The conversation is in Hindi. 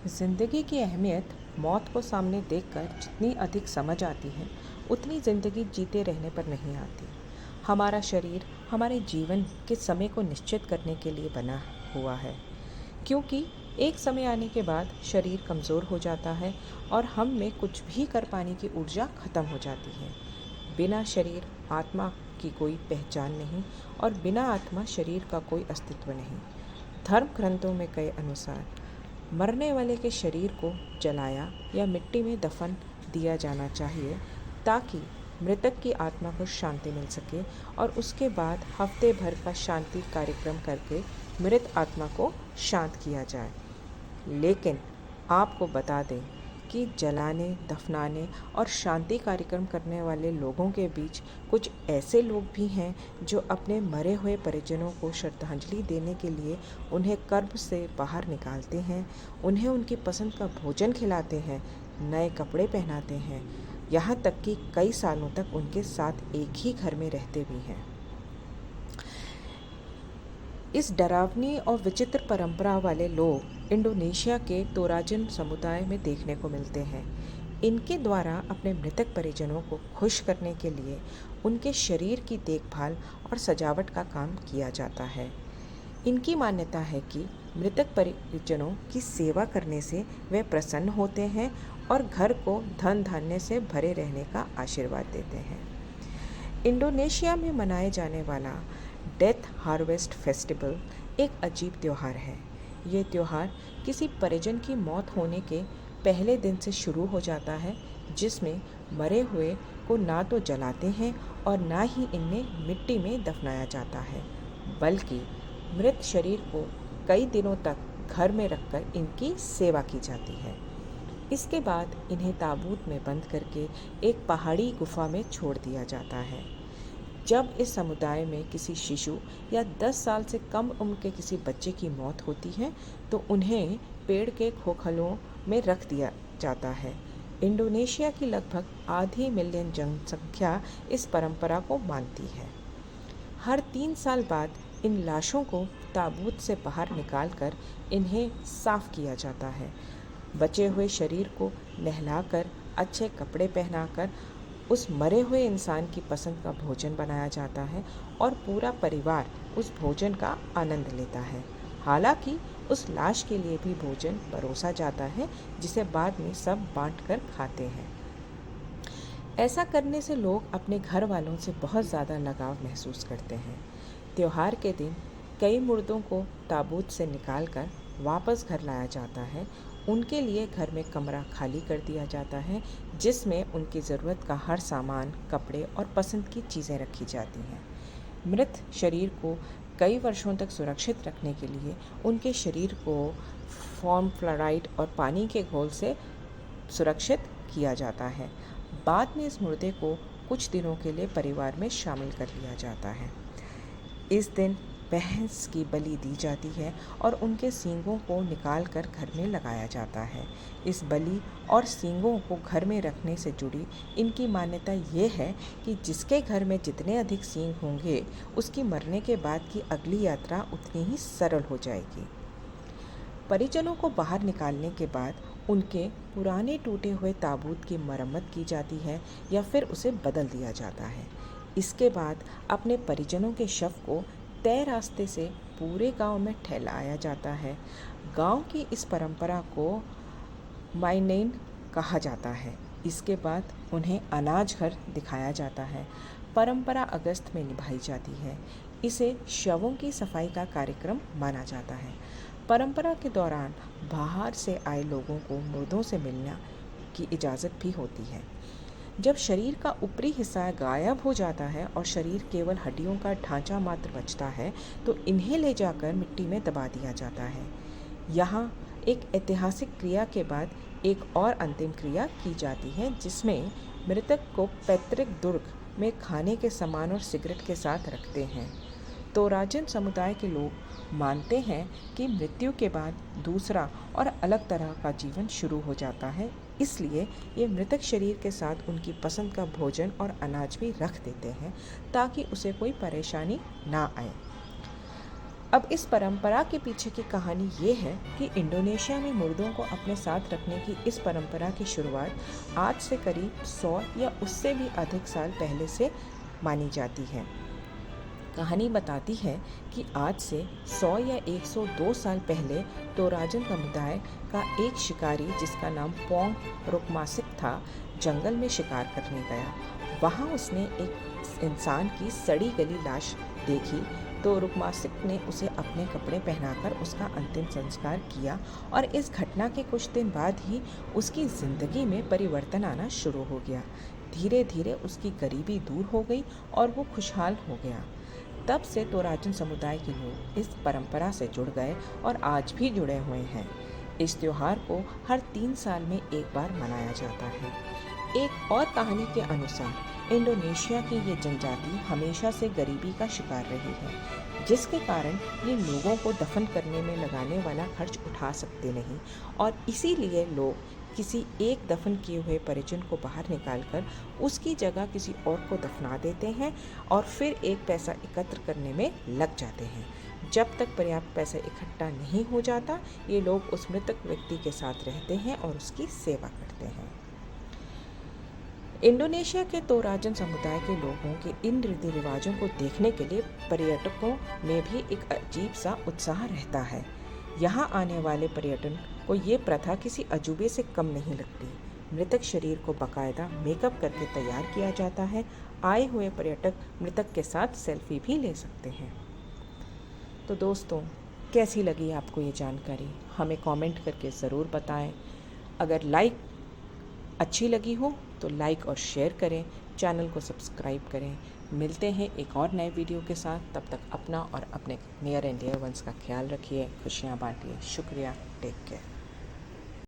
ज़िंदगी की अहमियत मौत को सामने देखकर जितनी अधिक समझ आती है, उतनी ज़िंदगी जीते रहने पर नहीं आती। हमारा शरीर हमारे जीवन के समय को निश्चित करने के लिए बना हुआ है, क्योंकि एक समय आने के बाद शरीर कमज़ोर हो जाता है और हम में कुछ भी कर पाने की ऊर्जा खत्म हो जाती है। बिना शरीर आत्मा की कोई पहचान नहीं और बिना आत्मा शरीर का कोई अस्तित्व नहीं। धर्म ग्रंथों में कहे अनुसार मरने वाले के शरीर को जलाया या मिट्टी में दफन दिया जाना चाहिए, ताकि मृतक की आत्मा को शांति मिल सके और उसके बाद हफ्ते भर का शांति कार्यक्रम करके मृत आत्मा को शांत किया जाए। लेकिन आपको बता दें कि जलाने, दफनाने और शांति कार्यक्रम करने वाले लोगों के बीच कुछ ऐसे लोग भी हैं जो अपने मरे हुए परिजनों को श्रद्धांजलि देने के लिए उन्हें कब्र से बाहर निकालते हैं, उन्हें उनकी पसंद का भोजन खिलाते हैं, नए कपड़े पहनाते हैं, यहाँ तक कि कई सालों तक उनके साथ एक ही घर में रहते भी हैं। इस डरावनी और विचित्र परंपरा वाले लोग इंडोनेशिया के तोराजन समुदाय में देखने को मिलते हैं। इनके द्वारा अपने मृतक परिजनों को खुश करने के लिए उनके शरीर की देखभाल और सजावट का काम किया जाता है। इनकी मान्यता है कि मृतक परिजनों की सेवा करने से वे प्रसन्न होते हैं और घर को धन धान्य से भरे रहने का आशीर्वाद देते हैं। इंडोनेशिया में मनाए जाने वाला डेथ हार्वेस्ट फेस्टिवल एक अजीब त्यौहार है। ये त्यौहार किसी परिजन की मौत होने के पहले दिन से शुरू हो जाता है, जिसमें मरे हुए को ना तो जलाते हैं और ना ही इन्हें मिट्टी में दफनाया जाता है, बल्कि मृत शरीर को कई दिनों तक घर में रखकर इनकी सेवा की जाती है। इसके बाद इन्हें ताबूत में बंद करके एक पहाड़ी गुफा में छोड़ दिया जाता है। जब इस समुदाय में किसी शिशु या 10 साल से कम उम्र के किसी बच्चे की मौत होती है, तो उन्हें पेड़ के खोखलों में रख दिया जाता है। इंडोनेशिया की लगभग आधी मिलियन जनसंख्या इस परंपरा को मानती है। हर 3 साल बाद इन लाशों को ताबूत से बाहर निकालकर इन्हें साफ किया जाता है। बचे हुए शरीर को नहलाकर, अच्छे कपड़े पहनाकर उस मरे हुए इंसान की पसंद का भोजन बनाया जाता है और पूरा परिवार उस भोजन का आनंद लेता है। हालांकि उस लाश के लिए भी भोजन परोसा जाता है, जिसे बाद में सब बांटकर खाते हैं। ऐसा करने से लोग अपने घर वालों से बहुत ज़्यादा लगाव महसूस करते हैं। त्योहार के दिन कई मुर्दों को ताबूत से निकालकर वापस घर लाया जाता है। उनके लिए घर में कमरा खाली कर दिया जाता है, जिसमें उनकी ज़रूरत का हर सामान, कपड़े और पसंद की चीज़ें रखी जाती हैं। मृत शरीर को कई वर्षों तक सुरक्षित रखने के लिए उनके शरीर को फॉर्मफ्लोराइड और पानी के घोल से सुरक्षित किया जाता है। बाद में इस मुर्दे को कुछ दिनों के लिए परिवार में शामिल कर लिया जाता है। इस दिन भैंस की बलि दी जाती है और उनके सींगों को निकालकर घर में लगाया जाता है। इस बलि और सींगों को घर में रखने से जुड़ी इनकी मान्यता ये है कि जिसके घर में जितने अधिक सींग होंगे, उसकी मरने के बाद की अगली यात्रा उतनी ही सरल हो जाएगी। परिजनों को बाहर निकालने के बाद उनके पुराने टूटे हुए ताबूत की मरम्मत की जाती है या फिर उसे बदल दिया जाता है। इसके बाद अपने परिजनों के शव को तय रास्ते से पूरे गांव में फैलाया जाता है। गांव की इस परंपरा को माइनेन कहा जाता है। इसके बाद उन्हें अनाज घर दिखाया जाता है। परंपरा अगस्त में निभाई जाती है। इसे शवों की सफाई का कार्यक्रम माना जाता है। परंपरा के दौरान बाहर से आए लोगों को मुर्दों से मिलने की इजाज़त भी होती है। जब शरीर का ऊपरी हिस्सा गायब हो जाता है और शरीर केवल हड्डियों का ढांचा मात्र बचता है, तो इन्हें ले जाकर मिट्टी में दबा दिया जाता है। यहाँ एक ऐतिहासिक क्रिया के बाद एक और अंतिम क्रिया की जाती है, जिसमें मृतक को पैतृक दुर्ग में खाने के सामान और सिगरेट के साथ रखते हैं। तोराजन समुदाय के लोग मानते हैं कि मृत्यु के बाद दूसरा और अलग तरह का जीवन शुरू हो जाता है, इसलिए ये मृतक शरीर के साथ उनकी पसंद का भोजन और अनाज भी रख देते हैं, ताकि उसे कोई परेशानी ना आए। अब इस परंपरा के पीछे की कहानी ये है कि इंडोनेशिया में मुर्दों को अपने साथ रखने की इस परंपरा की शुरुआत आज से करीब 100 या उससे भी अधिक साल पहले से मानी जाती है। कहानी बताती है कि आज से 100 या 102 साल पहले तोराजन समुदाय का एक शिकारी जिसका नाम पोंग रुकमासिक था, जंगल में शिकार करने गया। वहाँ उसने एक इंसान की सड़ी गली लाश देखी तो रुकमासिक ने उसे अपने कपड़े पहनाकर उसका अंतिम संस्कार किया और इस घटना के कुछ दिन बाद ही उसकी ज़िंदगी में परिवर्तन आना शुरू हो गया। धीरे धीरे उसकी गरीबी दूर हो गई और वो खुशहाल हो गया। तब से तोराजन समुदाय के लोग इस परंपरा से जुड़ गए और आज भी जुड़े हुए हैं। इस त्योहार को हर 3 साल में एक बार मनाया जाता है। एक और कहानी के अनुसार इंडोनेशिया की ये जनजाति हमेशा से गरीबी का शिकार रही है, जिसके कारण ये लोगों को दफन करने में लगाने वाला खर्च उठा सकते नहीं और इसीलिए लोग किसी एक दफन किए हुए परिजन को बाहर निकालकर उसकी जगह किसी और को दफना देते हैं और फिर एक पैसा एकत्र करने में लग जाते हैं। जब तक पर्याप्त पैसा इकट्ठा नहीं हो जाता, ये लोग उस मृतक व्यक्ति के साथ रहते हैं और उसकी सेवा करते हैं। इंडोनेशिया के तोराजन समुदाय के लोगों के इन रीति रिवाजों को देखने के लिए पर्यटकों में भी एक अजीब सा उत्साह रहता है। यहाँ आने वाले पर्यटन को ये प्रथा किसी अजूबे से कम नहीं लगती। मृतक शरीर को बाकायदा मेकअप करके तैयार किया जाता है। आए हुए पर्यटक मृतक के साथ सेल्फी भी ले सकते हैं। तो दोस्तों, कैसी लगी आपको ये जानकारी? हमें कमेंट करके ज़रूर बताएं। अगर अच्छी लगी हो तो लाइक और शेयर करें, चैनल को सब्सक्राइब करें। मिलते हैं एक और नए वीडियो के साथ। तब तक अपना और अपने नियर एंड डियर वंस का ख्याल रखिए, खुशियाँ बांटिए। शुक्रिया, टेक केयर।